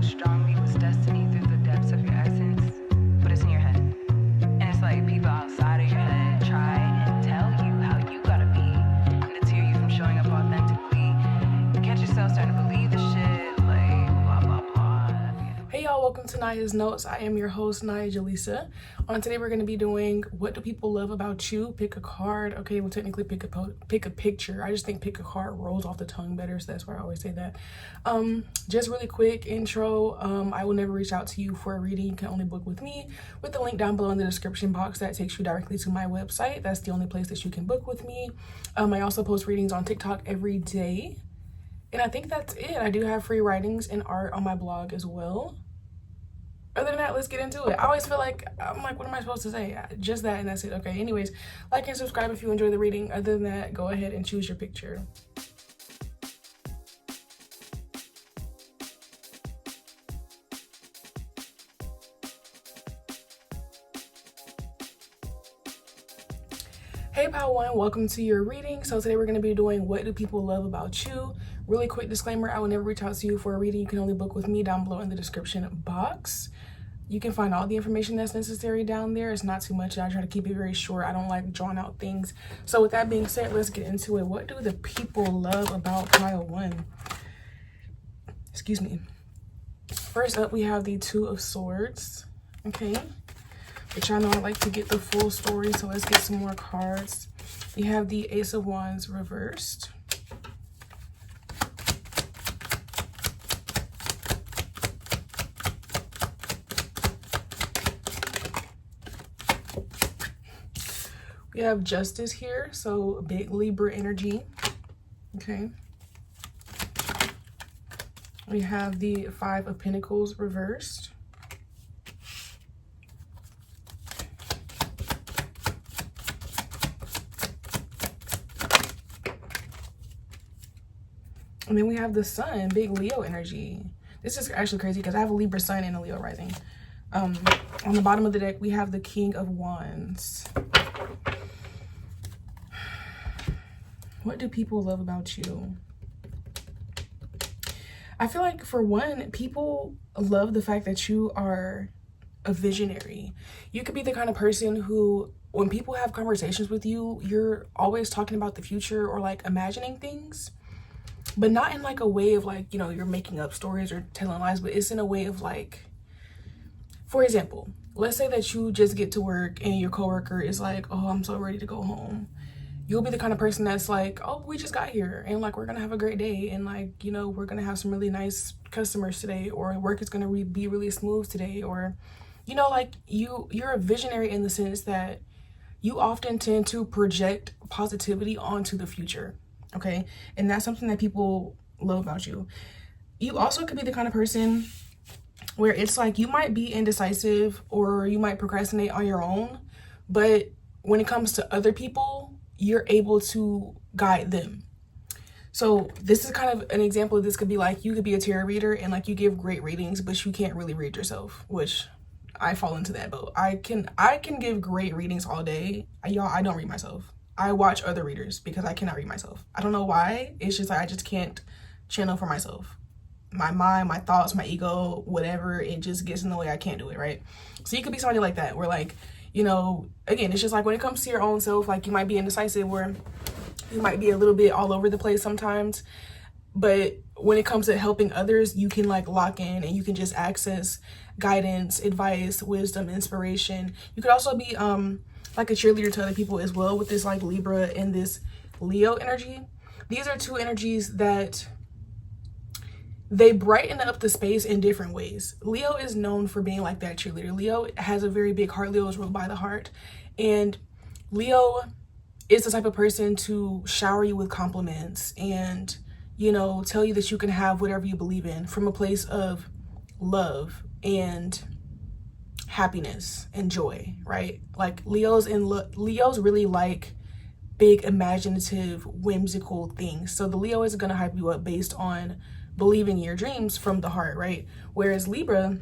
so strongly was destiny through the depths of your essence, but it's in your head. And it's like people outside of your head try and tell you how you gotta be, and to deter you from showing up authentically. You catch yourself starting to believe the shit, like blah blah blah. Hey y'all, welcome to Naya's Notes. I am your host, Naya Jalisa. On today we're going to be doing What Do People Love About You? Pick a card. Okay, we'll technically pick a picture. I just think pick a card rolls off the tongue better, so that's why I always say that. Just really quick intro. I will never reach out to you for a reading. You can only book with me with the link down below in the description box that takes you directly to my website. That's the only place that you can book with me. I also post readings on TikTok every day. And I think that's it. I do have free writings and art on my blog as well. Other than that, let's get into it. I always feel like, I'm like, what am I supposed to say? Just that and that's it. Okay, anyways, like and subscribe if you enjoy the reading. Other than that, go ahead and choose your picture. Hey pile one, welcome to your reading. So today we're going to be doing What Do People Love About You? Really quick disclaimer, I will never reach out to you for a reading. You can only book with me down below in the description box. You can find all the information that's necessary down there. It's not too much. I try to keep it very short. I don't like drawing out things. So with that being said, let's get into it. What do the people love about pile one? Excuse me. First up, we have the Two of Swords. Okay. But y'all know I like to get the full story, so let's get some more cards. We have the Ace of Wands reversed. We have Justice here, so big Libra energy. Okay. We have the Five of Pentacles reversed. And then we have the Sun, big Leo energy. This is actually crazy because I have a Libra Sun and a Leo rising. On the bottom of the deck, we have the King of Wands. What do people love about you? I feel like for one, people love the fact that you are a visionary. You could be the kind of person who, when people have conversations with you, you're always talking about the future or like imagining things, but not in like a way of like, you know, you're making up stories or telling lies, but it's in a way of like, for example, let's say that you just get to work and your coworker is like, oh, I'm so ready to go home. You'll be the kind of person that's like, oh, we just got here and like, we're going to have a great day. And like, you know, we're going to have some really nice customers today, or work is going to be really smooth today. Or, you know, like you're a visionary in the sense that you often tend to project positivity onto the future. Okay. And that's something that people love about you. You also could be the kind of person where it's like, you might be indecisive or you might procrastinate on your own, but when it comes to other people, you're able to guide them. So this is kind of an example of this. Could be like, you could be a tarot reader and like you give great readings, but you can't really read yourself, which I fall into that boat. I can give great readings all day. Y'all, I don't read myself. I watch other readers because I cannot read myself. I don't know why. It's just like, I just can't channel for myself. My mind, my thoughts, my ego, whatever, it just gets in the way. I can't do it, right? So you could be somebody like that where like, you know, again, it's just like when it comes to your own self, like you might be indecisive or you might be a little bit all over the place sometimes. But when it comes to helping others, you can like lock in and you can just access guidance, advice, wisdom, inspiration. You could also be like a cheerleader to other people as well with this like Libra and this Leo energy. These are two energies that they brighten up the space in different ways. Leo is known for being like that cheerleader. Leo has a very big heart. Leo is ruled by the heart. And Leo is the type of person to shower you with compliments and, you know, tell you that you can have whatever you believe in from a place of love and happiness and joy, right? Like Leo's really like big, imaginative, whimsical things. So the Leo is going to hype you up based on believing in your dreams from the heart, right? Whereas Libra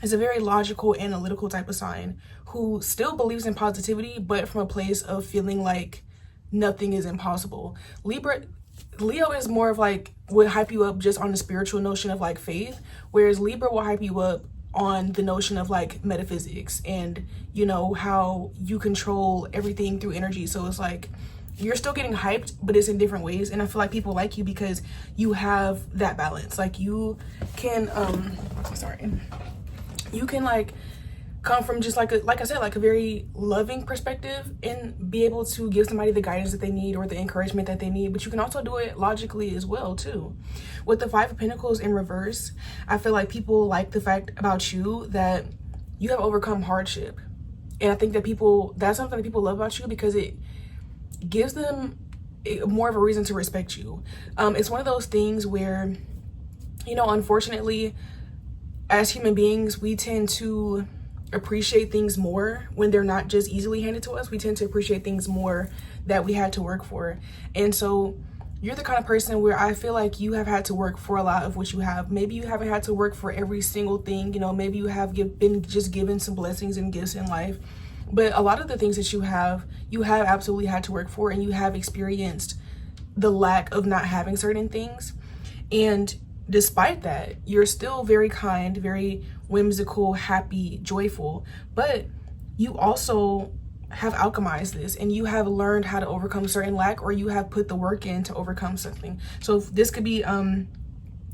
is a very logical, analytical type of sign who still believes in positivity, but from a place of feeling like nothing is impossible. Leo is more of like, would hype you up just on the spiritual notion of like faith, whereas Libra will hype you up on the notion of like metaphysics and, you know, how you control everything through energy. So it's like you're still getting hyped, but it's in different ways. And I feel like people like you because you have that balance. Like you can you can like come from just like I said, like a very loving perspective and be able to give somebody the guidance that they need or the encouragement that they need. But you can also do it logically as well too. With the Five of Pentacles in reverse, I feel like people like the fact about you that you have overcome hardship. And I think that that's something that people love about you because it gives them more of a reason to respect you. It's one of those things where, you know, unfortunately, as human beings, we tend to appreciate things more when they're not just easily handed to us. We tend to appreciate things more that we had to work for. And so you're the kind of person where I feel like you have had to work for a lot of what you have. Maybe you haven't had to work for every single thing, you know, maybe you have been just given some blessings and gifts in life. But a lot of the things that you have absolutely had to work for, and you have experienced the lack of not having certain things. And despite that, you're still very kind, very whimsical, happy, joyful, but you also have alchemized this and you have learned how to overcome certain lack, or you have put the work in to overcome something. So this could be an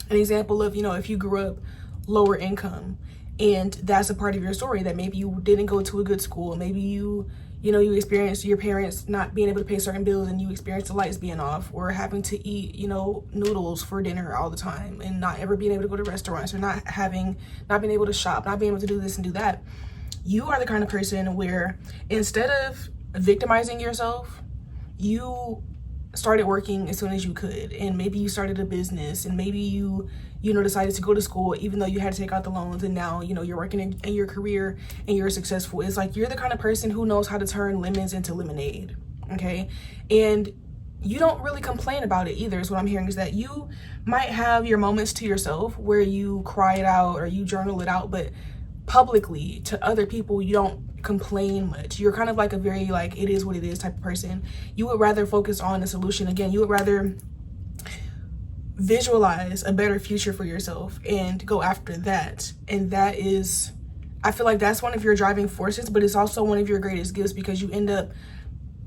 example of, you know, if you grew up lower income and that's a part of your story, that maybe you didn't go to a good school, maybe you experienced your parents not being able to pay certain bills and you experienced the lights being off, or having to eat, you know, noodles for dinner all the time and not ever being able to go to restaurants, or not being able to shop, not being able to do this and do that. You are the kind of person where instead of victimizing yourself, you started working as soon as you could, and maybe you started a business, and maybe you decided to go to school even though you had to take out the loans, and now, you know, you're working in your career and you're successful. It's like you're the kind of person who knows how to turn lemons into lemonade, okay? And you don't really complain about it either, is what I'm hearing, is that you might have your moments to yourself where you cry it out or you journal it out, but publicly to other people you don't complain much. You're kind of like a very like it is what it is type of person. You would rather focus on the solution. Again, you would rather visualize a better future for yourself and go after that. And that is, I feel like that's one of your driving forces, but it's also one of your greatest gifts, because you end up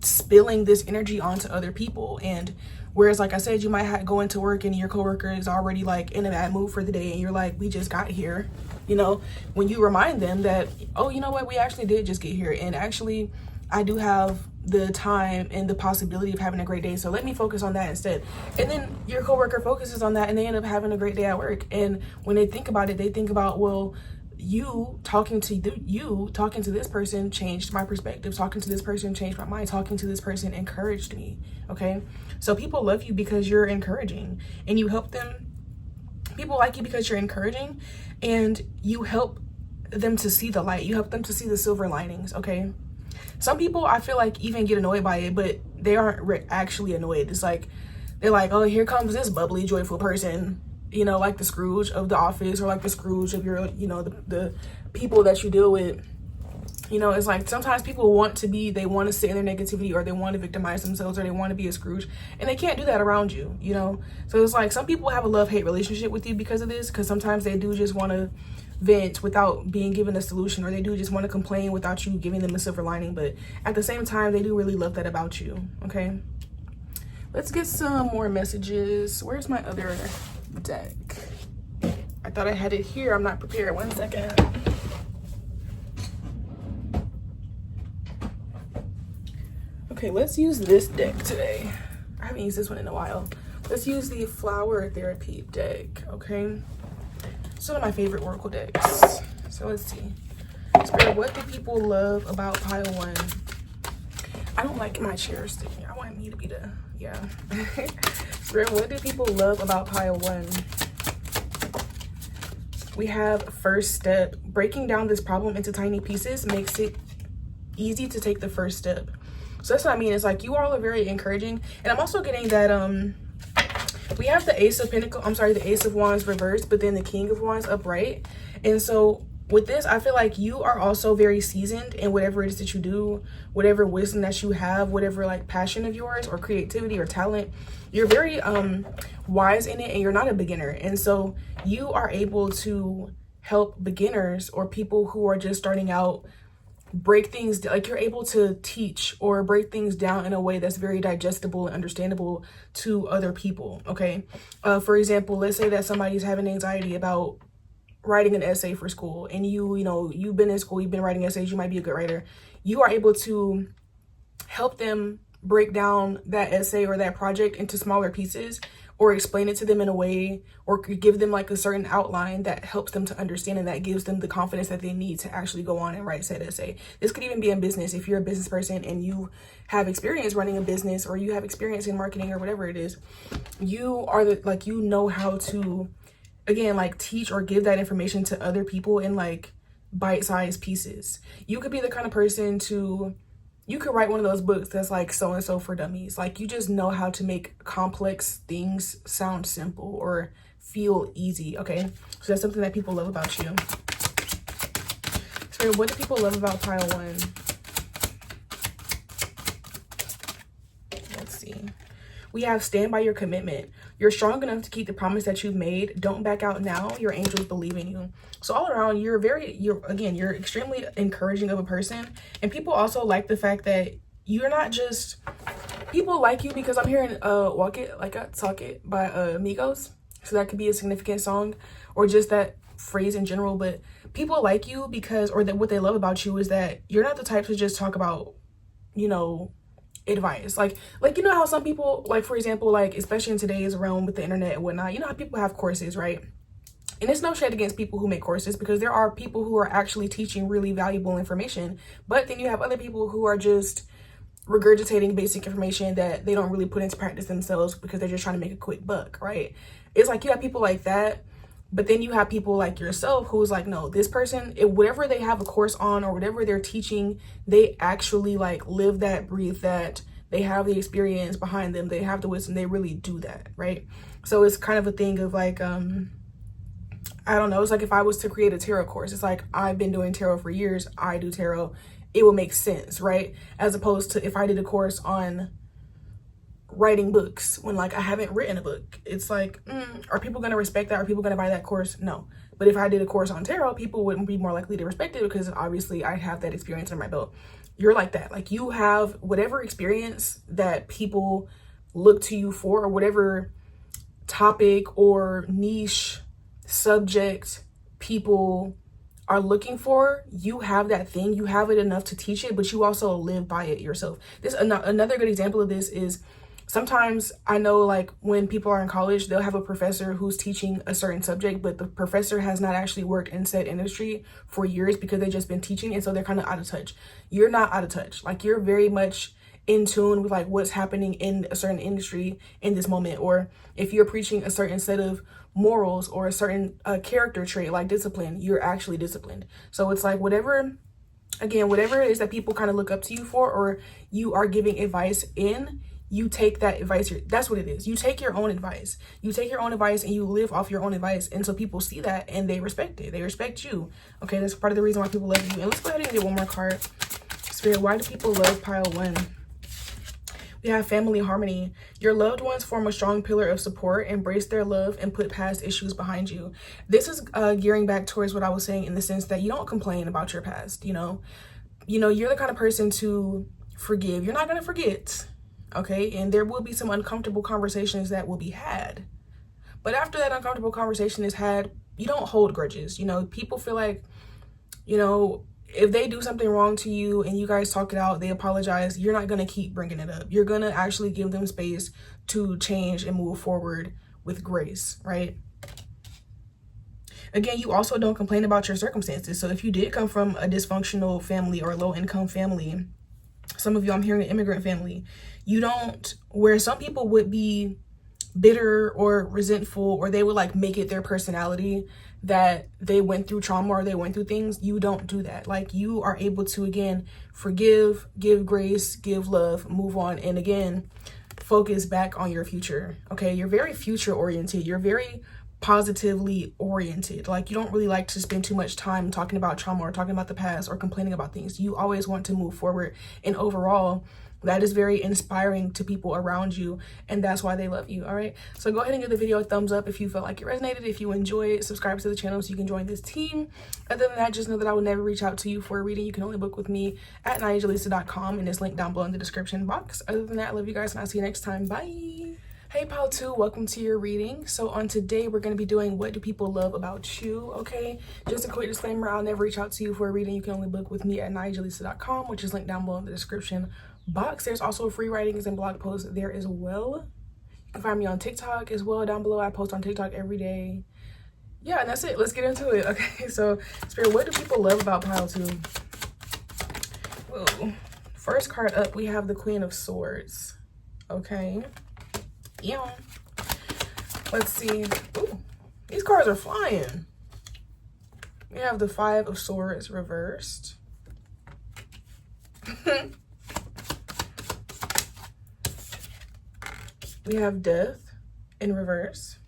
spilling this energy onto other people. And whereas, like I said, you might go into work and your coworker is already like in a bad mood for the day, and you're like, we just got here, you know, when you remind them that, oh, you know what, we actually did just get here, and actually I do have the time and the possibility of having a great day, so let me focus on that instead. And then your coworker focuses on that and they end up having a great day at work. And when they think about it, they think about, well, you talking to this person changed my perspective, talking to this person changed my mind, talking to this person encouraged me. Okay, so people love you because you're encouraging, and you help them. People like you because you're encouraging, and you help them to see the light. You help them to see the silver linings. Okay, some people I feel like even get annoyed by it, but they aren't actually annoyed. It's like they're like, oh, here comes this bubbly, joyful person, you know, like the Scrooge of The Office, or like the Scrooge of your, you know, the people that you deal with. You know, it's like sometimes people they want to sit in their negativity, or they want to victimize themselves, or they want to be a Scrooge, and they can't do that around you, you know? So it's like some people have a love-hate relationship with you because of this, because sometimes they do just want to vent without being given a solution, or they do just want to complain without you giving them a silver lining. But at the same time, they do really love that about you. Okay, let's get some more messages. Where's my other deck? I thought I had it here. I'm not prepared. 1 second. Okay, let's use this deck today. I haven't used this one in a while. Let's use the Flower Therapy deck. Okay, it's one of my favorite oracle decks. So let's see. Spirit, what do people love about pile 1? I don't like my chair sticking. I want me to be the, yeah. Spirit, what do people love about pile 1? We have first step. Breaking down this problem into tiny pieces makes it easy to take the first step. So that's what I mean. It's like you all are very encouraging. And I'm also getting that we have the Ace of Wands reversed, but then the King of Wands upright. And so with this, I feel like you are also very seasoned in whatever it is that you do, whatever wisdom that you have, whatever like passion of yours or creativity or talent. You're very wise in it, and you're not a beginner. And so you are able to help beginners or people who are just starting out break things, like you're able to teach or break things down in a way that's very digestible and understandable to other people. Okay, for example, let's say that somebody's having anxiety about writing an essay for school, and you've been in school, you've been writing essays, you might be a good writer. You are able to help them break down that essay or that project into smaller pieces, or explain it to them in a way, or give them like a certain outline that helps them to understand, and that gives them the confidence that they need to actually go on and write said essay. This could even be in business. If you're a business person and you have experience running a business, or you have experience in marketing or whatever it is, you are you know how to, again, like teach or give that information to other people in like bite-sized pieces. You could be the kind of person you could write one of those books that's like so-and-so for dummies. Like, you just know how to make complex things sound simple or feel easy. Okay, so that's something that people love about you. So what do people love about pile 1? Let's see. We have stand by your commitment. You're strong enough to keep the promise that you've made. Don't back out now. Your angels believe in you. So all around, you're extremely encouraging of a person. And people also like the fact that you're not just, people like you because I'm hearing Walk It Like I Talk It by Migos. So that could be a significant song, or just that phrase in general. But people like you because, or that what they love about you is that you're not the type to just talk about, advice. Like how some people, like, for example, like, especially in today's realm with the internet and whatnot, how people have courses, right? And it's no shade against people who make courses, because there are people who are actually teaching really valuable information. But then you have other people who are just regurgitating basic information that they don't really put into practice themselves because they're just trying to make a quick buck, right? It's like you have people like that. But then you have people like yourself who's like, no, this person, whatever they have a course on or whatever they're teaching, they actually like live that, breathe that. They have the experience behind them. They have the wisdom. They really do that, right? So it's kind of a thing of like, I don't know. It's like if I was to create a tarot course, it's like, I've been doing tarot for years. I do tarot. It will make sense, right? As opposed to if I did a course on writing books when like I haven't written a book. It's like, are people going to respect that? Are people going to buy that course? No. But if I did a course on tarot, people wouldn't be more likely to respect it because obviously I have that experience under my belt. You're like that. Like, you have whatever experience that people look to you for, or whatever topic or niche subject people are looking for. You have that thing. You have it enough to teach it, but you also live by it yourself. This another good example of this is, sometimes I know, like, when people are in college, they'll have a professor who's teaching a certain subject, but the professor has not actually worked in said industry for years because they've just been teaching, and so they're kind of out of touch. You're not out of touch. Like, you're very much in tune with like what's happening in a certain industry in this moment. Or if you're preaching a certain set of morals or a certain character trait like discipline, you're actually disciplined. So it's like whatever it is that people kind of look up to you for, or you are giving advice in, you take that advice. That's what it is. You take your own advice. You take your own advice and you live off your own advice. And so people see that and they respect it. They respect you. Okay, that's part of the reason why people love you. And let's go ahead and get one more card. Spirit, why do people love pile 1? We have family harmony. Your loved ones form a strong pillar of support, embrace their love, and put past issues behind you. This is gearing back towards what I was saying, in the sense that you don't complain about your past. You're the kind of person to forgive. You're not going to forget. Okay, and there will be some uncomfortable conversations that will be had. But after that uncomfortable conversation is had, you don't hold grudges. People feel like, if they do something wrong to you and you guys talk it out, they apologize, you're not going to keep bringing it up. You're going to actually give them space to change and move forward with grace, right? Again, you also don't complain about your circumstances. So if you did come from a dysfunctional family or a low-income family, some of you, I'm hearing an immigrant family, you don't, where some people would be bitter or resentful, or they would like make it their personality that they went through trauma or they went through things. You don't do that. Like, you are able to, again, forgive, give grace, give love, move on, and again, focus back on your future. Okay, you're very future oriented. You're very positively oriented. Like, you don't really like to spend too much time talking about trauma or talking about the past or complaining about things. You always want to move forward, and overall that is very inspiring to people around you, and that's why they love you. All right, so go ahead and give the video a thumbs up if you felt like it resonated. If you enjoy it, subscribe to the channel so you can join this team. Other than that, just know that I will never reach out to you for a reading. You can only book with me at NiaJaleesa.com, and it's linked down below in the description box. Other than that, I love you guys, and I'll see you next time. Bye. Hey pile 2, welcome to your reading. So on today we're going to be doing what do people love about you. Okay, just a quick disclaimer, I'll never reach out to you for a reading. You can only book with me at NiaJaleesa.com, which is linked down below in the description box. There's also free writings and blog posts there as well. You can find me on TikTok as well down below. I post on TikTok every day. Yeah, and that's it. Let's get into it. Okay, so Spirit, what do people love about pile 2? Whoa. First card up, we have the Queen of Swords. Okay. Yeah. Let's see. Ooh, these cards are flying. We have the Five of Swords reversed. We have Death in reverse.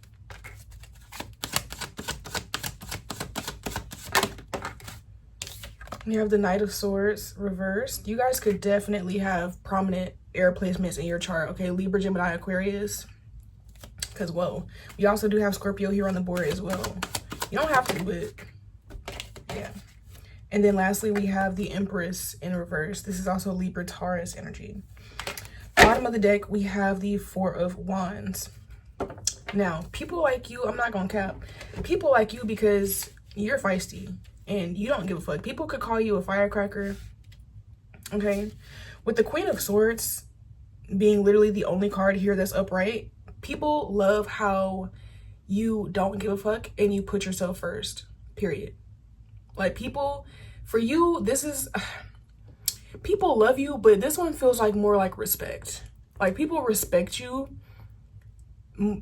We have the Knight of Swords reversed. You guys could definitely have prominent air placements in your chart. Okay, Libra, Gemini, Aquarius. Because, whoa. We also do have Scorpio here on the board as well. You don't have to, but yeah. And then lastly, we have the Empress in reverse. This is also Libra, Taurus energy. Bottom of the deck, we have the Four of Wands. Now, people like you, I'm not gonna cap. People like you because you're feisty and you don't give a fuck. People could call you a firecracker, okay? With the Queen of Swords being literally the only card here that's upright, people love how you don't give a fuck and you put yourself first, period. Like, people, for you, this is, people love you, but this one feels like more like respect. Like, people respect you.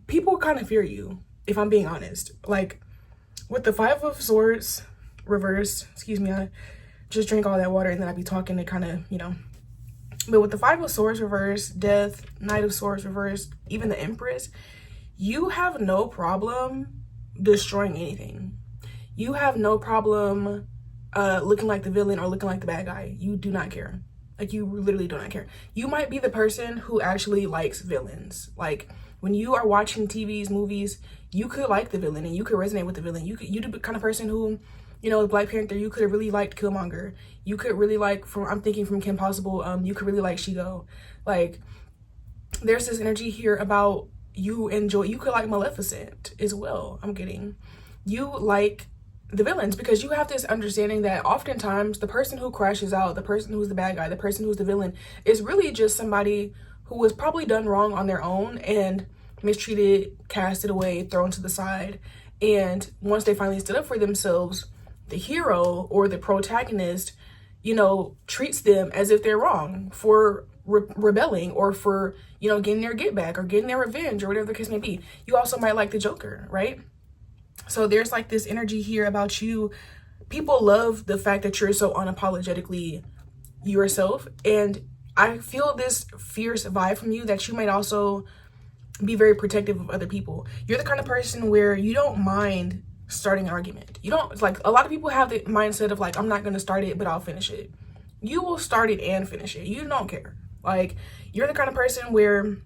People kind of fear you, if I'm being honest. Like, with the Five of Swords reversed, excuse me, I just drank all that water and then I'd be talking to kind of, you know. But with the Five of Swords reversed, Death, Knight of Swords reversed, even the Empress, you have no problem destroying anything. You have no problem looking like the villain or looking like the bad guy. You do not care. Like, you literally do not care. You might be the person who actually likes villains. Like, when you are watching TVs, movies, you could like the villain and you could resonate with the villain. You the kind of person who, you know, Black Panther, you could have really liked Killmonger. You could really like, I'm thinking from Kim Possible, you could really like Shigo. Like, there's this energy here about you could like Maleficent as well, I'm getting. You like the villains because you have this understanding that oftentimes the person who crashes out, the person who's the bad guy, the person who's the villain is really just somebody who was probably done wrong on their own and mistreated, casted away, thrown to the side. And once they finally stood up for themselves, the hero or the protagonist, you know, treats them as if they're wrong for rebelling or for, you know, getting their get back or getting their revenge or whatever the case may be. You also might like the Joker, right? So there's like this energy here about you. People love the fact that you're so unapologetically yourself. And I feel this fierce vibe from you that you might also be very protective of other people. You're the kind of person where you don't mind starting an argument. You don't, like, a lot of people have the mindset of like, I'm not going to start it, but I'll finish it. You will start it and finish it. You don't care. Like, you're the kind of person where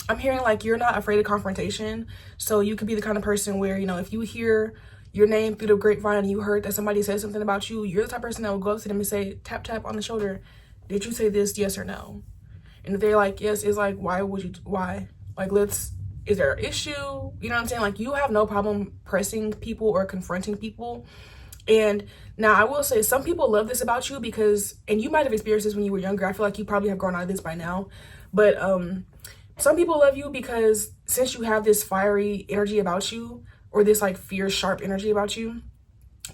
I'm hearing like you're not afraid of confrontation. So you could be the kind of person where, you know, if you hear your name through the grapevine and you heard that somebody said something about you, you're the type of person that will go up to them and say, tap, tap on the shoulder. Did you say this? Yes or no? And if they're like, yes, it's like, why? Like, is there an issue? You know what I'm saying? Like, you have no problem pressing people or confronting people. And now I will say some people love this about you because, and you might have experienced this when you were younger. I feel like you probably have grown out of this by now. But some people love you because since you have this fiery energy about you, or this like fierce, sharp energy about you,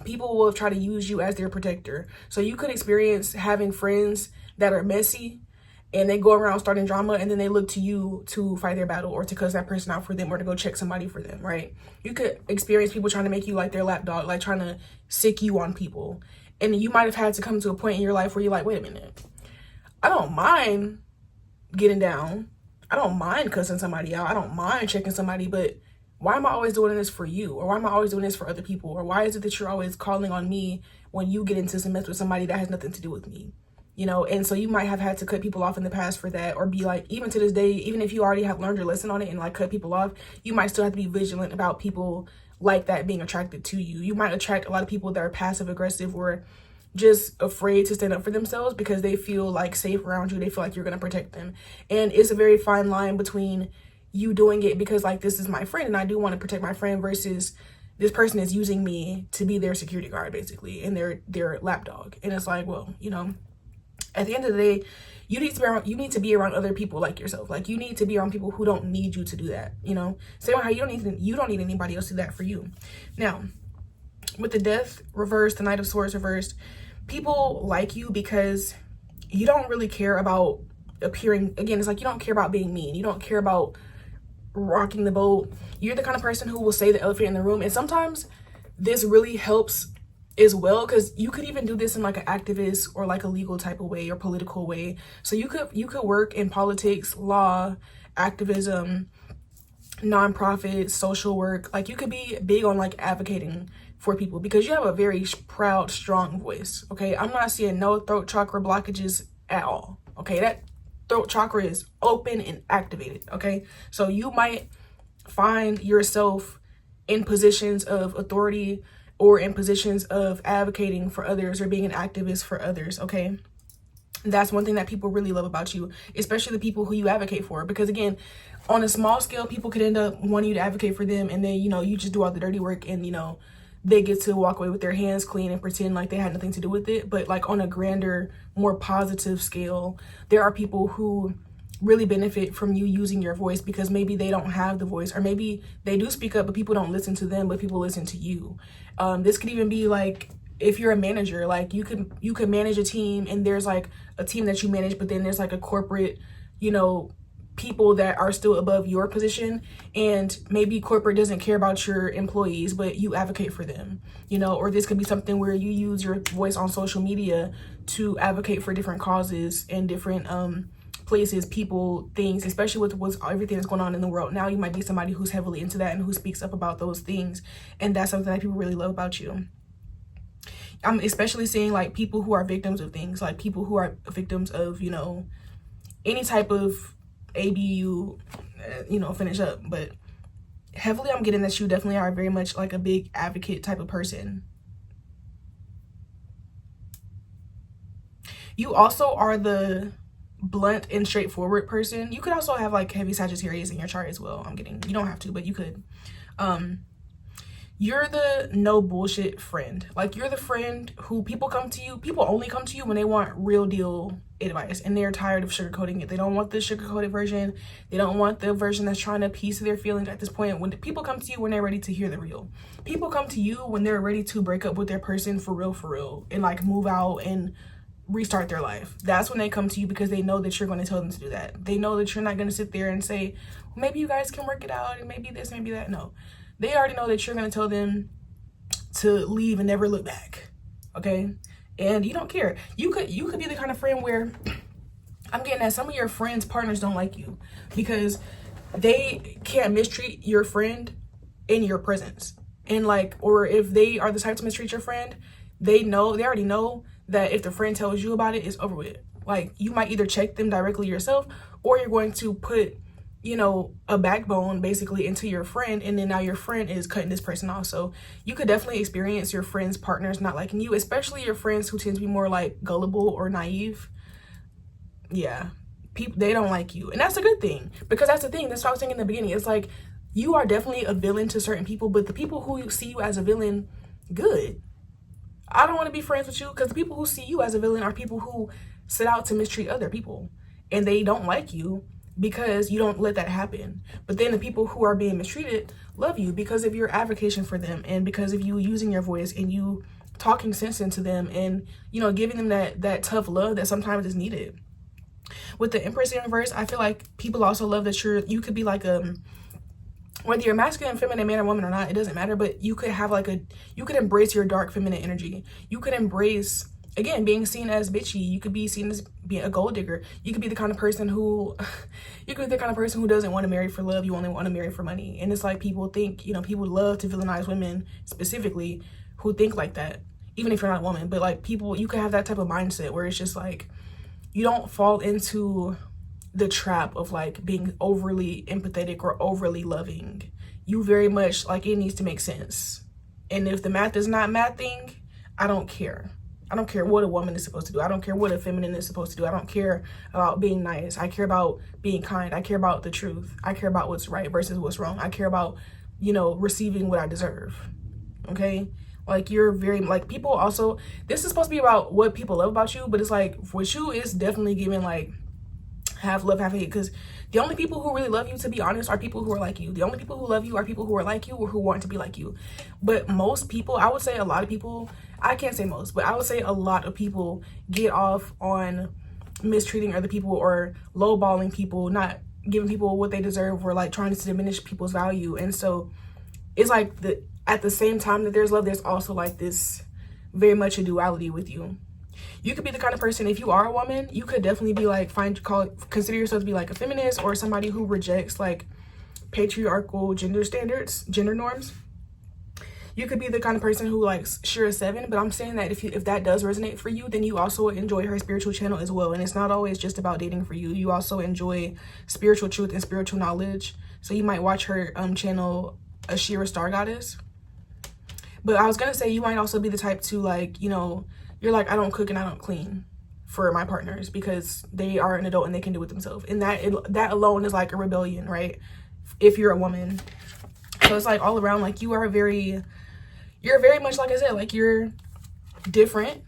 people will try to use you as their protector. So you could experience having friends that are messy and they go around starting drama and then they look to you to fight their battle or to cuss that person out for them or to go check somebody for them, right? You could experience people trying to make you like their lapdog, like trying to sick you on people. And you might have had to come to a point in your life where you're like, wait a minute, I don't mind getting down. I don't mind cussing somebody out. I don't mind checking somebody, but why am I always doing this for you? Or why am I always doing this for other people? Or why is it that you're always calling on me when you get into some mess with somebody that has nothing to do with me? You know, and so you might have had to cut people off in the past for that, or be like, even to this day, even if you already have learned your lesson on it and like cut people off, you might still have to be vigilant about people like that being attracted to you. You might attract a lot of people that are passive aggressive or just afraid to stand up for themselves because they feel like safe around you. They feel like you're going to protect them. And it's a very fine line between you doing it because like, this is my friend and I do want to protect my friend, versus this person is using me to be their security guard basically, and their lapdog. And it's like, well, you know, at the end of the day, you need to be around other people like yourself. Like, you need to be around people who don't need you to do that, you know? Same way how you don't need anybody else to do that for you. Now, with the Death reversed, the Knight of Swords reversed, people like you because you don't really care about appearing, again, it's like you don't care about being mean. You don't care about rocking the boat. You're the kind of person who will say the elephant in the room. And sometimes this really helps as well, because you could even do this in like an activist or like a legal type of way or political way. So you could work in politics, law, activism, nonprofit, social work. Like, you could be big on like advocating for people because you have a very proud, strong voice. Okay, I'm not seeing no throat chakra blockages at all. Okay, that throat chakra is open and activated. Okay, so you might find yourself in positions of authority or in positions of advocating for others or being an activist for others. Okay, that's one thing that people really love about you, especially the people who you advocate for, because again, on a small scale, people could end up wanting you to advocate for them, and then, you know, you just do all the dirty work and, you know, they get to walk away with their hands clean and pretend like they had nothing to do with it. But like on a grander, more positive scale, there are people who really benefit from you using your voice because maybe they don't have the voice, or maybe they do speak up but people don't listen to them, but people listen to you. This could even be like, if you're a manager, like you could manage a team, and there's like a team that you manage, but then there's like a corporate, you know, people that are still above your position, and maybe corporate doesn't care about your employees, but you advocate for them, you know. Or this could be something where you use your voice on social media to advocate for different causes and different places, people, things, especially with everything that's going on in the world now. You might be somebody who's heavily into that and who speaks up about those things, and that's something that people really love about you. I'm especially seeing like people who are victims of things, like people who are victims of, you know, any type of ABU, you know, finish up. But heavily I'm getting that you definitely are very much like a big advocate type of person. You also are the blunt and straightforward person. You could also have like heavy Sagittarius in your chart as well. I'm getting, you don't have to, but you could. You're the no bullshit friend. Like, you're the friend who people only come to you when they want real deal advice, and they're tired of sugarcoating it. They don't want the sugarcoated version. They don't want the version that's trying to piece their feelings at this point. When people come to you when they're ready to hear the real. People come to you when they're ready to break up with their person for real, and like move out and restart their life. That's when they come to you, because they know that you're going to tell them to do that. They know that you're not going to sit there and say, well, maybe you guys can work it out, and maybe this, maybe that. No. They already know that you're going to tell them to leave and never look back. Okay? And you don't care. You could be the kind of friend where I'm getting that some of your friends' partners don't like you because they can't mistreat your friend in your presence. And like, or if they are the type to mistreat your friend, they already know that if the friend tells you about it, it's over with. Like, you might either check them directly yourself, or you're going to put, you know, a backbone basically into your friend, and then now your friend is cutting this person off. So you could definitely experience your friends' partners not liking you, especially your friends who tend to be more like gullible or naive. Yeah, they don't like you, and that's a good thing, because that's the thing. That's what I was saying in the beginning. It's like, you are definitely a villain to certain people, but the people who see you as a villain, good. I don't want to be friends with you, because the people who see you as a villain are people who set out to mistreat other people, and they don't like you because you don't let that happen. But then the people who are being mistreated love you because of your advocacy for them, and because of you using your voice and you talking sense into them, and, you know, giving them that tough love that sometimes is needed. With the Empress in reverse, I feel like people also love that you could be like whether you're masculine, feminine, man or woman or not, it doesn't matter, but you could have like you could embrace your dark feminine energy. You could embrace again, being seen as bitchy. You could be seen as being a gold digger. You could be the kind of person who doesn't want to marry for love. You only want to marry for money. And it's like people think, you know, people love to villainize women specifically who think like that, even if you're not a woman. But like people, you can have that type of mindset where it's just like you don't fall into the trap of like being overly empathetic or overly loving. You very much like it needs to make sense. And if the math is not mathing, I don't care. I don't care what a woman is supposed to do. I don't care what a feminine is supposed to do. I don't care about being nice. I care about being kind. I care about the truth. I care about what's right versus what's wrong. I care about, you know, receiving what I deserve. Okay? Like you're very, like people also, this is supposed to be about what people love about you, but it's like with you, it's definitely giving like half love, half hate, because the only people who really love you, to be honest, are people who are like you. The only people who love you are people who are like you or who want to be like you. But most people, I would say a lot of people, I can't say most, but I would say a lot of people get off on mistreating other people or lowballing people, not giving people what they deserve, or like trying to diminish people's value. And so it's like at the same time that there's love, there's also like this very much a duality with you. You could be the kind of person, if you are a woman, you could definitely be like, consider yourself to be like a feminist or somebody who rejects like patriarchal gender standards, gender norms. You could be the kind of person who likes Shira 7, but I'm saying that if that does resonate for you, then you also enjoy her spiritual channel as well. And it's not always just about dating for you. You also enjoy spiritual truth and spiritual knowledge. So you might watch her channel, A Shira Star Goddess. But I was gonna say you might also be the type to like, you know, you're like, I don't cook and I don't clean for my partners because they are an adult and they can do it themselves. And that alone is like a rebellion, right? If you're a woman. So it's like all around, like you're very much, like I said, like you're different.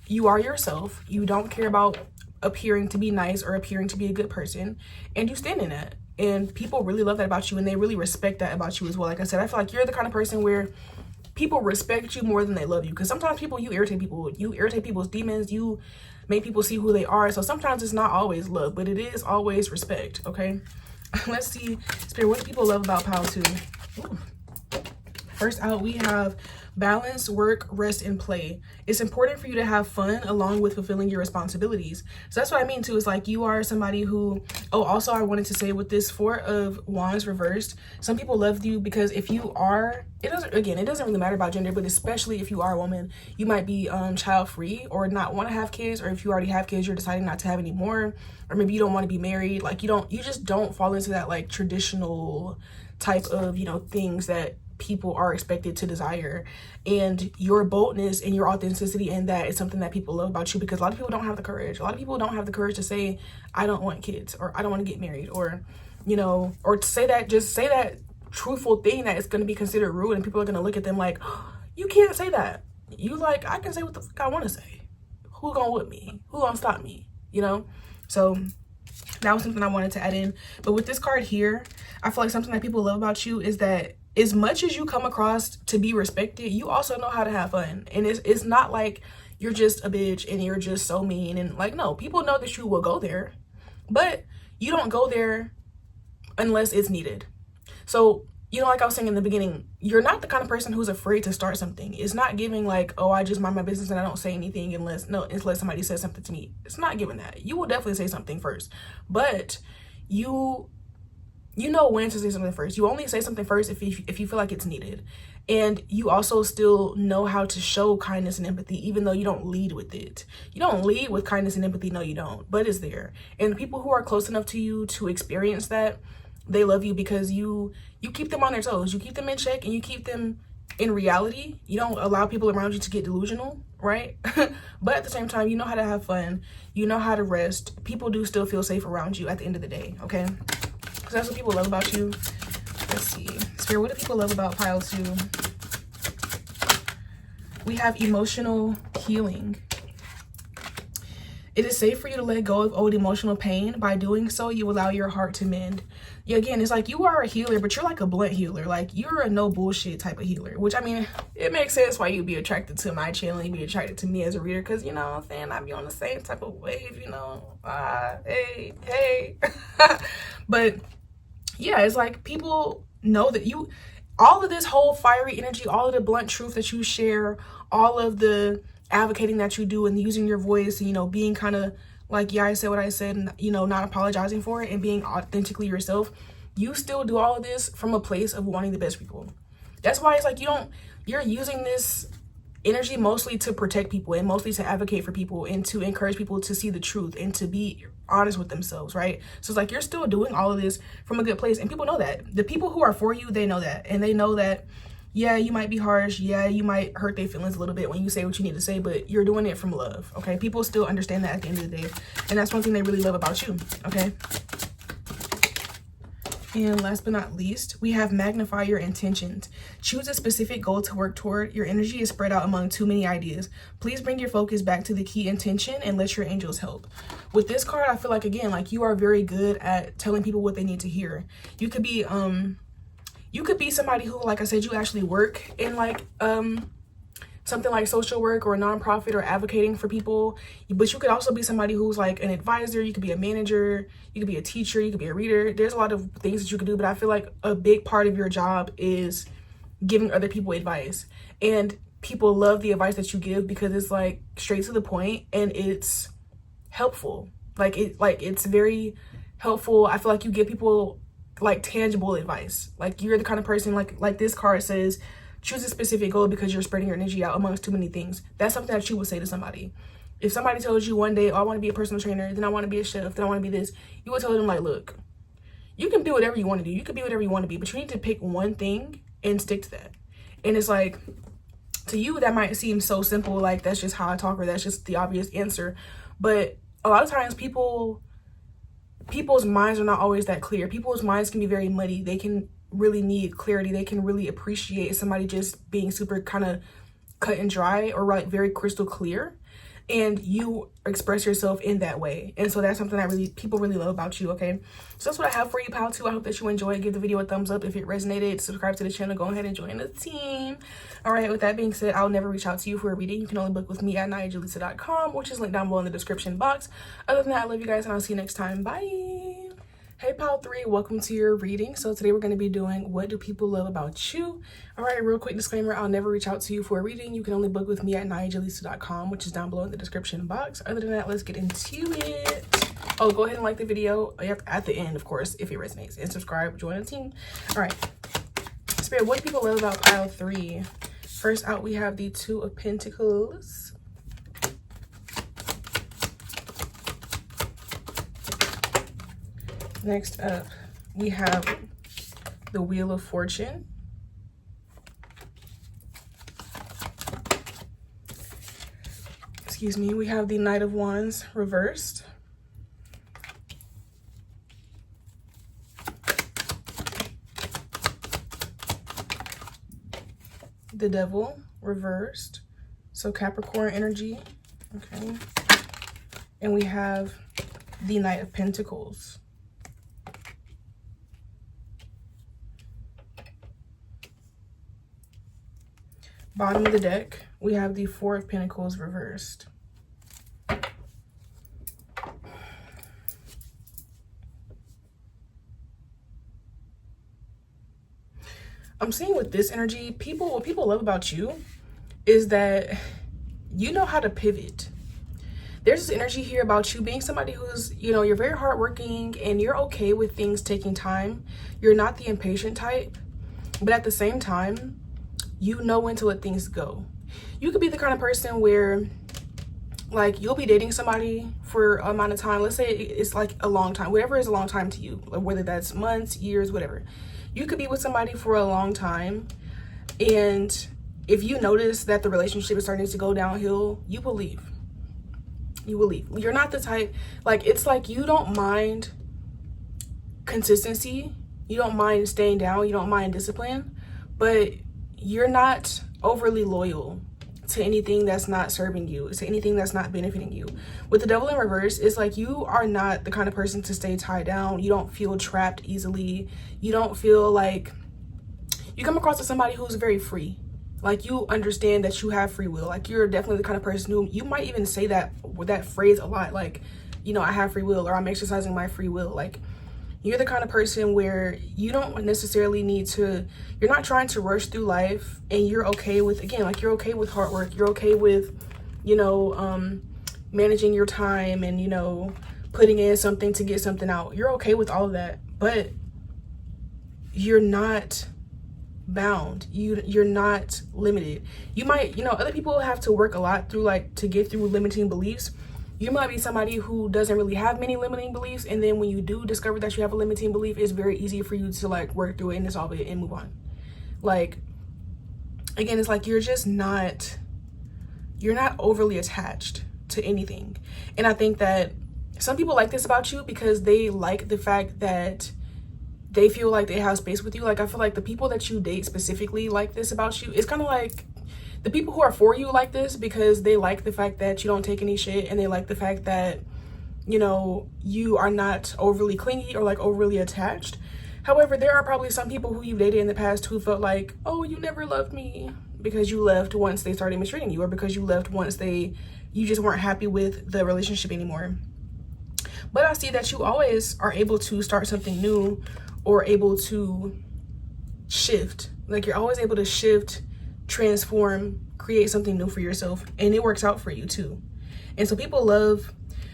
You are yourself. You don't care about appearing to be nice or appearing to be a good person. And you stand in that. And people really love that about you, and they really respect that about you as well. Like I said, I feel like you're the kind of person where people respect you more than they love you, because sometimes you irritate people. You irritate people's demons. You make people see who they are. So sometimes it's not always love, but it is always respect. Okay. Let's see, Spirit, what do people love about Pile 2? Ooh. First out, we have balance, work, rest, and play. It's important for you to have fun along with fulfilling your responsibilities. So that's what I mean too, is like you are somebody who, oh, also I wanted to say with this 4 of Wands reversed, some people love you because if you are, it doesn't really matter about gender, but especially if you are a woman, you might be child free or not want to have kids, or if you already have kids, you're deciding not to have any more, or maybe you don't want to be married. Like you just don't fall into that like traditional type of, you know, things that people are expected to desire. And your boldness and your authenticity in that is something that people love about you, because a lot of people don't have the courage. A lot of people don't have the courage to say, I don't want kids, or I don't want to get married, or, you know, or to say that truthful thing that is going to be considered rude, and people are going to look at them like, oh, you can't say that. You like, I can say what the fuck I want to say. Who gonna whip me? Who gonna stop me? You know? So that was something I wanted to add in. But with this card here, I feel like something that people love about you is that as much as you come across to be respected, you also know how to have fun. And it's not like you're just a bitch and you're just so mean. And like, no, people know that you will go there, but you don't go there unless it's needed. So, you know, like I was saying in the beginning, you're not the kind of person who's afraid to start something. It's not giving like, oh, I just mind my business and I don't say anything unless somebody says something to me. It's not giving that. You will definitely say something first, but you know when to say something first. You only say something first if you feel like it's needed. And you also still know how to show kindness and empathy, even though you don't lead with it. You don't lead with kindness and empathy. No, you don't, but it's there. And the people who are close enough to you to experience that, they love you because you keep them on their toes. You keep them in check and you keep them in reality. You don't allow people around you to get delusional, right? But at the same time, you know how to have fun. You know how to rest. People do still feel safe around you at the end of the day, okay? So that's what people love about you. Let's see. Spirit, what do people love about Pile 2? We have emotional healing. It is safe for you to let go of old emotional pain. By doing so, you allow your heart to mend. Yeah, again, it's like you are a healer, but you're like a blunt healer. Like you're a no bullshit type of healer, which I mean, it makes sense why you'd be attracted to my channel. You'd be attracted to me as a reader, because, you know what I'm saying, I be on the same type of wave, you know. Hey. But yeah, it's like people know that all of this whole fiery energy, all of the blunt truth that you share, all of the advocating that you do and using your voice, you know, being kind of like, yeah, I said what I said, and, you know, not apologizing for it and being authentically yourself, you still do all of this from a place of wanting the best for people. That's why it's like you're using this energy mostly to protect people and mostly to advocate for people and to encourage people to see the truth and to be honest with themselves, right? So it's like you're still doing all of this from a good place, and people know that. The people who are for you, they know that, and they know that, yeah, you might be harsh, yeah, you might hurt their feelings a little bit when you say what you need to say, but you're doing it from love, okay? People still understand that at the end of the day, and that's one thing they really love about you, okay? And last but not least, we have magnify your intentions. Choose a specific goal to work toward. Your energy is spread out among too many ideas. Please bring your focus back to the key intention and let your angels help. With this card, I feel like, again, like you are very good at telling people what they need to hear. You could be somebody who, like I said, you actually work in like something like social work or a nonprofit or advocating for people, but you could also be somebody who's like an advisor. You could be a manager, you could be a teacher, you could be a reader. There's a lot of things that you could do, but I feel like a big part of your job is giving other people advice, and people love the advice that you give because it's like straight to the point and it's helpful. It's very helpful. I feel like you give people like tangible advice. Like you're the kind of person, like this card says, choose a specific goal because you're spreading your energy out amongst too many things. That's something that you would say to somebody. If somebody tells you one day, oh, I want to be a personal trainer, then I want to be a chef, then I want to be this, you would tell them like, look, you can do whatever you want to do. You can be whatever you want to be, but you need to pick one thing and stick to that. And it's like, to you, that might seem so simple, like that's just how I talk or that's just the obvious answer. But a lot of times people's minds are not always that clear. People's minds can be very muddy. They can really need clarity. They can really appreciate somebody just being super kind of cut and dry or like very crystal clear, and you express yourself in that way. And so that's something that people really love about you, okay? So that's what I have for you, pal, too. I hope that you enjoyed. Give the video a thumbs up if it resonated. Subscribe to the channel. Go ahead and join the team. All right, with that being said, I'll never reach out to you for a reading. You can only book with me at NiaJalisa.com, which is linked down below in the description box. Other than that, I love you guys, and I'll see you next time. Bye. Hey, pal 3, welcome to your reading. So today we're going to be doing what do people love about you. All right, real quick disclaimer, I'll never reach out to you for a reading. You can only book with me at NiaJalisa.com, which is down below in the description box. Other than that, let's get into it. Oh, go ahead and like the video at the end, of course, if it resonates, and subscribe, join the team. All right, Spirit, what do people love about pile 3? First out, we have the 2 of Pentacles. Next up, we have the Wheel of Fortune. Excuse me, we have the Knight of Wands reversed. The Devil reversed. So Capricorn energy, okay. And we have the Knight of Pentacles. Bottom of the deck, we have the 4 of Pentacles reversed. I'm seeing with this energy, what people love about you is that you know how to pivot. There's this energy here about you being somebody who's, you know, you're very hardworking and you're okay with things taking time. You're not the impatient type, but at the same time, you know when to let things go. You could be the kind of person where like you'll be dating somebody for an amount of time. Let's say it's like a long time, whatever is a long time to you, whether that's months, years, whatever. You could be with somebody for a long time, and if you notice that the relationship is starting to go downhill, you will leave. You will leave. You're not the type, like, it's like you don't mind consistency. You don't mind staying down. You don't mind discipline, but you're not overly loyal to anything that's not serving you, to anything that's not benefiting you. With the Devil in reverse, it's like you are not the kind of person to stay tied down. You don't feel trapped easily. You don't feel like, you come across as somebody who's very free. Like you understand that you have free will. Like you're definitely the kind of person who, you might even say that with that phrase a lot, like, you know, I have free will, or I'm exercising my free will. Like you're the kind of person where you don't necessarily need to, you're not trying to rush through life, and you're okay with, again, like you're okay with hard work. You're okay with, managing your time and, putting in something to get something out. You're okay with all of that, but you're not bound. You're not limited. You might, other people have to work a lot through to get through limiting beliefs. You might be somebody who doesn't really have many limiting beliefs, and then when you do discover that you have a limiting belief, it's very easy for you to work through it and dissolve it and move on. Again, it's you're not overly attached to anything. And I think that some people like this about you because they like the fact that they feel like they have space with you. I feel like the people that you date specifically like this about you. It's kind of like the people who are for you like this because they like the fact that you don't take any shit, and they like the fact that, you are not overly clingy or overly attached. However, there are probably some people who you've dated in the past who felt like, oh, you never loved me, because you left once they started mistreating you, or because you left once you just weren't happy with the relationship anymore. But I see that you always are able to start something new or able to shift. You're always able to shift, transform, create something new for yourself, and it works out for you too. And so I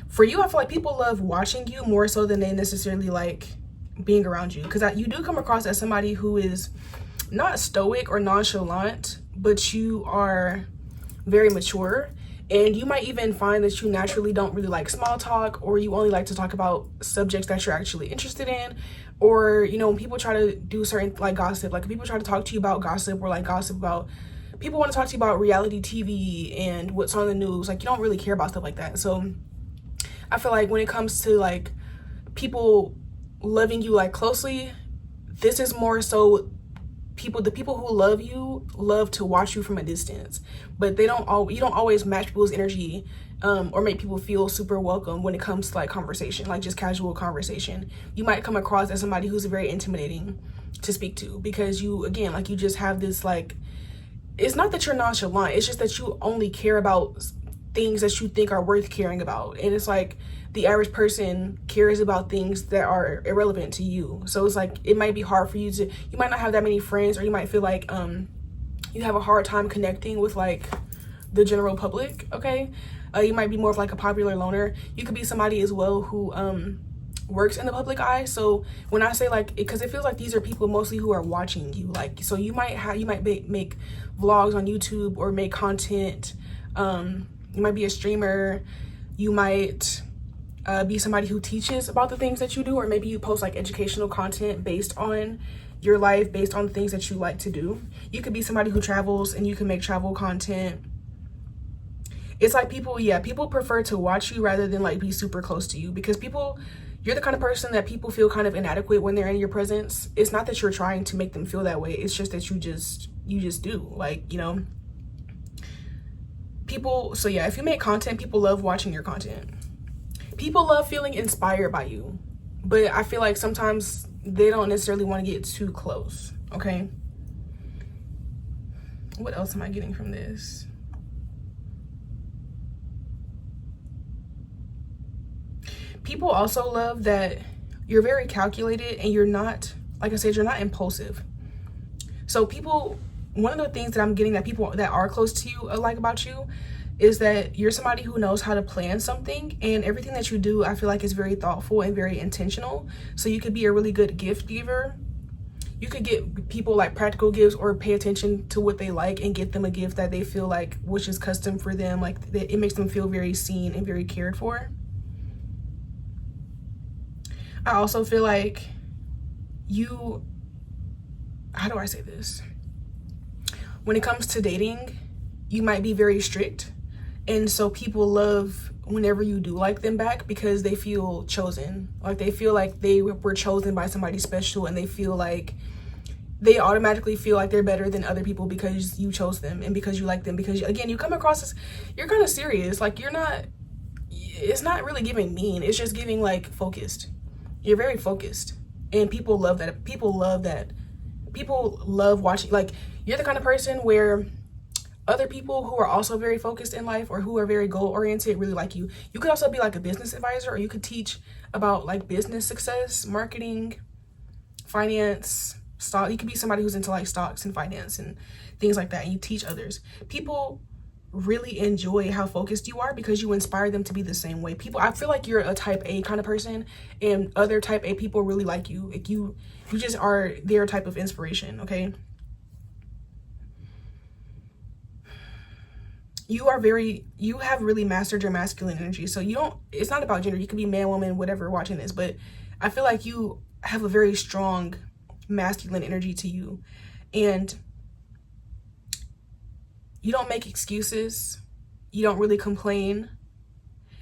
feel like people love watching you more so than they necessarily like being around you, because you do come across as somebody who is not stoic or nonchalant, but you are very mature. And you might even find that you naturally don't really like small talk, or you only like to talk about subjects that you're actually interested in. Or, when people try to do certain gossip, people try to talk to you about gossip, or gossip about, people want to talk to you about reality TV and what's on the news. You don't really care about stuff like that. So I feel like when it comes to people loving you closely, this is more so the people who love you love to watch you from a distance, but you don't always match people's energy or make people feel super welcome when it comes to conversation, just casual conversation. You might come across as somebody who's very intimidating to speak to, because you just have this it's not that you're nonchalant, it's just that you only care about things that you think are worth caring about. And it's the average person cares about things that are irrelevant to you. So it's it might be hard for you might not have that many friends, or you might feel you have a hard time connecting with the general public, okay? You might be more of a popular loner. You could be somebody as well who works in the public eye. So when I say because it feels like these are people mostly who are watching you, so you might make vlogs on YouTube or make content. You might be a streamer. You might be somebody who teaches about the things that you do, or maybe you post educational content based on your life, based on the things that you like to do. You could be somebody who travels and you can make travel content. It's people prefer to watch you rather than be super close to you, because you're the kind of person that people feel kind of inadequate when they're in your presence. It's not that you're trying to make them feel that way. It's just that you just do, people. So yeah, if you make content, people love watching your content. People love feeling inspired by you, but I feel like sometimes they don't necessarily want to get too close, okay? What else am I getting from this? People also love that you're very calculated, and you're not, like I said, you're not impulsive. So one of the things that I'm getting that people that are close to you like about you is that you're somebody who knows how to plan something, and everything that you do, I feel like, is very thoughtful and very intentional. So you could be a really good gift giver. You could get people practical gifts, or pay attention to what they like and get them a gift that they feel which is custom for them. It makes them feel very seen and very cared for. I also feel like how do I say this? When it comes to dating, you might be very strict. And so people love whenever you do like them back, because they feel chosen. They feel like they were chosen by somebody special, and they feel they automatically feel like they're better than other people because you chose them and because you like them. Because again, you come across as, you're kind of serious. It's not really giving mean. It's just giving focused. You're very focused, and people love that. People love watching. You're the kind of person where other people who are also very focused in life, or who are very goal oriented, really like you. You could also be a business advisor, or you could teach about business success, marketing, finance, stock. You could be somebody who's into stocks and finance and things like that, and you teach others. People really enjoy how focused you are because you inspire them to be the same way. People, I feel like you're a type A kind of person, and other type A people really like you. Like you just are their type of inspiration, okay? You have really mastered your masculine energy. So it's not about gender. You could be man, woman, whatever watching this, but I feel like you have a very strong masculine energy to you. And you don't make excuses. You don't really complain.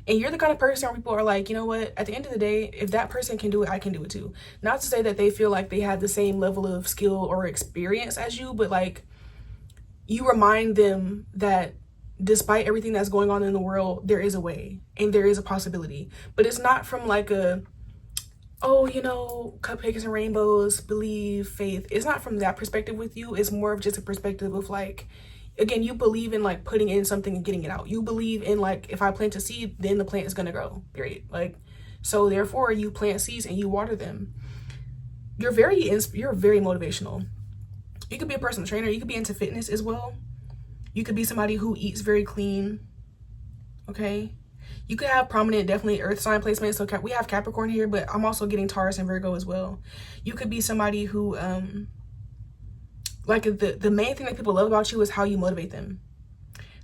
And you're the kind of person where people are like, you know what, at the end of the day, if that person can do it, I can do it too. Not to say that they feel like they have the same level of skill or experience as you, but like you remind them that despite everything that's going on in the world, there is a way and there is a possibility. But it's not from like cupcakes and rainbows, believe, faith. It's not from that perspective with you. It's more of just a perspective of like, again, you believe in like putting in something and getting it out. You believe in like, if I plant a seed, then the plant is going to grow, period. Like, so therefore you plant seeds and you water them. You're very motivational. You could be a personal trainer. You could be into fitness as well. You could be somebody who eats very clean. Okay. You could have prominent, definitely earth sign placement. So we have Capricorn here, but I'm also getting Taurus and Virgo as well. You could be somebody who, like the main thing that people love about you is how you motivate them.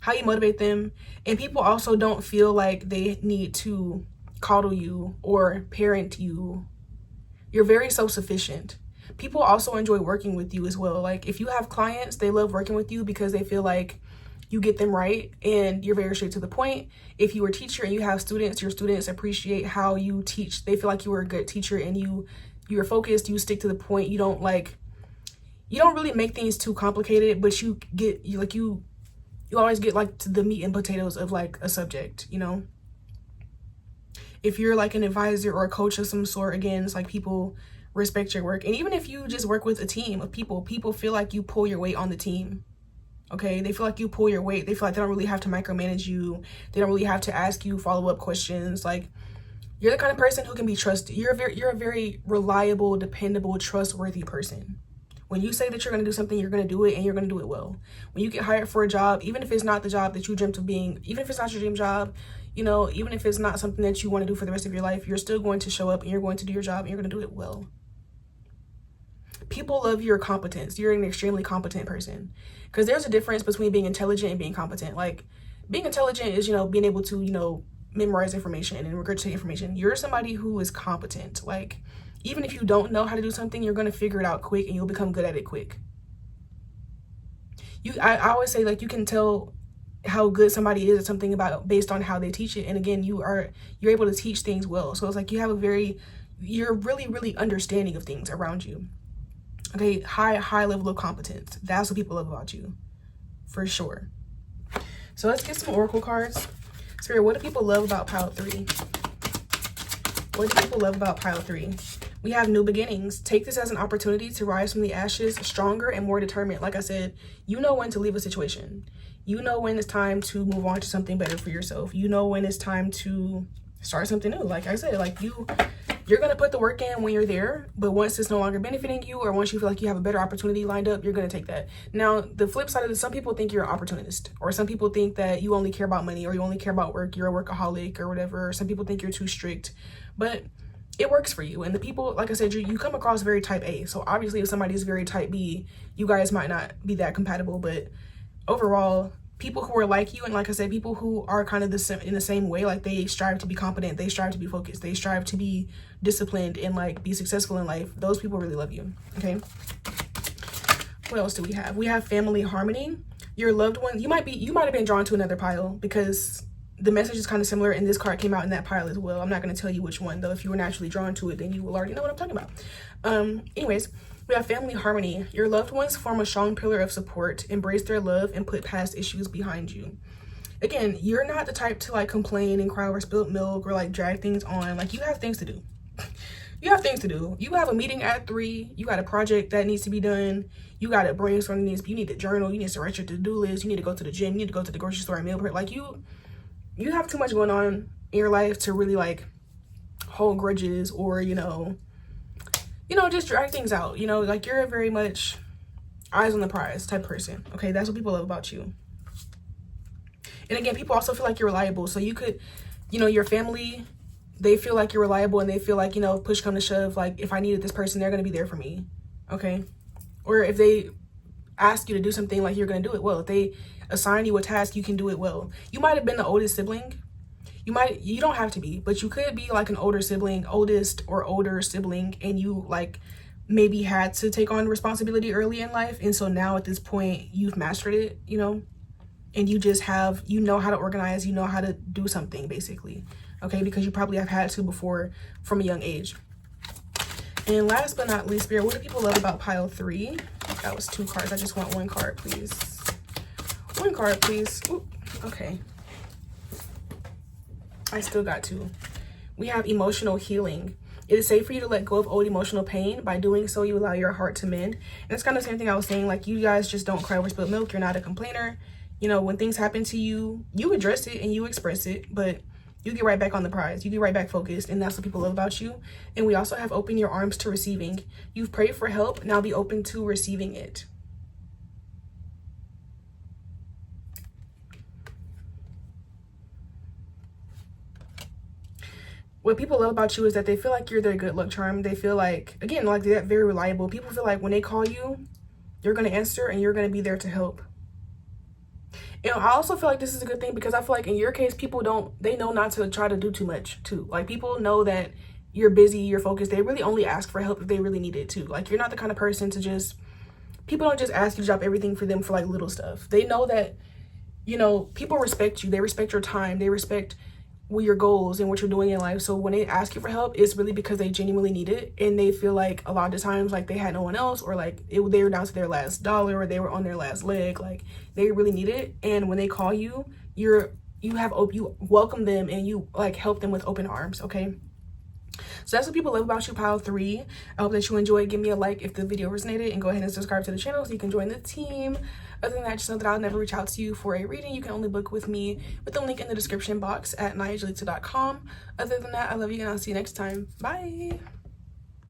How you motivate them. And people also don't feel like they need to coddle you or parent you. You're very self-sufficient. People also enjoy working with you as well. Like if you have clients, they love working with you because they feel like you get them right and you're very straight to the point. If you are a teacher and you have students, your students appreciate how you teach. They feel like you are a good teacher and you're focused, you stick to the point. You don't really make things too complicated, but you always get like to the meat and potatoes of like a subject, you know? If you're like an advisor or a coach of some sort, again, it's like people respect your work. And even if you just work with a team of people feel like you pull your weight on the team. Okay, they feel like you pull your weight. They feel like they don't really have to micromanage you. They don't really have to ask you follow-up questions. Like you're the kind of person who can be trusted. You're a very reliable, dependable, trustworthy person. When you say that you're going to do something, you're going to do it and you're going to do it well. When you get hired for a job, even if it's not the job that you dreamt of being, even if it's not your dream job, you know, even if it's not something that you want to do for the rest of your life, you're still going to show up and you're going to do your job and you're going to do it well. People love your competence. You're an extremely competent person. Because there's a difference between being intelligent and being competent. Like, being intelligent is, being able to, memorize information and regurgitate information. You're somebody who is competent. Like, even if you don't know how to do something, you're going to figure it out quick and you'll become good at it quick. I always say, like, you can tell how good somebody is at something based on how they teach it. And again, you're able to teach things well. So it's like you're really, really understanding of things around you. Okay, high level of competence. That's what people love about you, for sure. So let's get some oracle cards. Spirit, what do people love about pile 3? What do people love about pile 3? We have new beginnings. Take this as an opportunity to rise from the ashes stronger and more determined. Like I said, you know when to leave a situation. You know when it's time to move on to something better for yourself. You know when it's time to start something new. Like I said, like you're going to put the work in when you're there, but once it's no longer benefiting you or once you feel like you have a better opportunity lined up, you're going to take that. Now, the flip side of this, some people think you're an opportunist, or some people think that you only care about money, or you only care about work, you're a workaholic or whatever. Or some people think you're too strict, but it works for you. And the people, like I said, you come across very type A. So obviously if somebody is very type B, you guys might not be that compatible, but overall, people who are like you, and like I said, people who are kind of in the same way, like they strive to be competent, they strive to be focused, they strive to be disciplined and like be successful in life. Those people really love you. Okay. What else do we have? We have family harmony. Your loved one, you might have been drawn to another pile because the message is kind of similar, and this card came out in that pile as well. I'm not going to tell you which one though. If you were naturally drawn to it, then you will already know what I'm talking about. Anyways, we have family harmony. Your loved ones form a strong pillar of support, embrace their love, and put past issues behind you. Again, you're not the type to like complain and cry over spilled milk or like drag things on. Like, you have things to do. You have things to do. You have a meeting at 3. You got a project that needs to be done. You got a brainstorm needs. You need to journal. You need to write your to-do list. You need to go to the gym. You need to go to the grocery store and meal prep. Like, you have too much going on in your life to really like hold grudges or just drag things out. Like, you're a very much eyes on the prize type person. Okay, that's what people love about you. And again, people also feel like you're reliable. So you could, you know, your family, they feel like you're reliable, and they feel like, you know, push come to shove, like if I needed this person, they're going to be there for me. Okay. Or if they ask you to do something, like you're going to do it well. If they assign you a task, you can do it well. You might have been the oldest sibling. You don't have to be, but you could be like an older sibling, oldest or older sibling, and you like maybe had to take on responsibility early in life. And so now at this point, you've mastered it, you know, and you just have, you know how to organize, you know how to do something basically. Okay, because you probably have had to before from a young age. And last but not least, Spirit, what do people love about pile 3? That was 2 cards. I just want 1 card, please. 1 card, please. Ooh, okay. I still got 2. We have emotional healing. It is safe for you to let go of old emotional pain. By doing so, you allow your heart to mend. And it's kind of the same thing I was saying. Like, you guys just don't cry over spilled milk. You're not a complainer. You know, when things happen to you, you address it and you express it, but you get right back on the prize. You get right back focused, and that's what people love about you. And we also have open your arms to receiving. You've prayed for help. Now be open to receiving it. What people love about you is that they feel like you're their good luck charm. They feel like, again, like they're very reliable. People feel like when they call you, you're going to answer and you're going to be there to help. And I also feel like this is a good thing, because I feel like in your case, they know not to try to do too much too. Like, people know that you're busy, you're focused. They really only ask for help if they really need it too. Like, you're not the kind of person to just, people don't just ask you to drop everything for them for like little stuff. They know that, you know, people respect you. They respect your time. They respect your goals and what you're doing in life. So when they ask you for help, it's really because they genuinely need it, and they feel like a lot of times like they had no one else, or like they were down to their last dollar, or they were on their last leg. Like, they really need it, and when they call you, you welcome them and you like help them with open arms. Okay, so that's what people love about you, pile 3. I hope that you enjoyed. Give me a like if the video resonated, and go ahead and subscribe to the channel so you can join the team. Other than that, just know that I'll never reach out to you for a reading. You can only book with me with the link in the description box at nayajalita.com. Other than that, I love you, and I'll see you next time. Bye.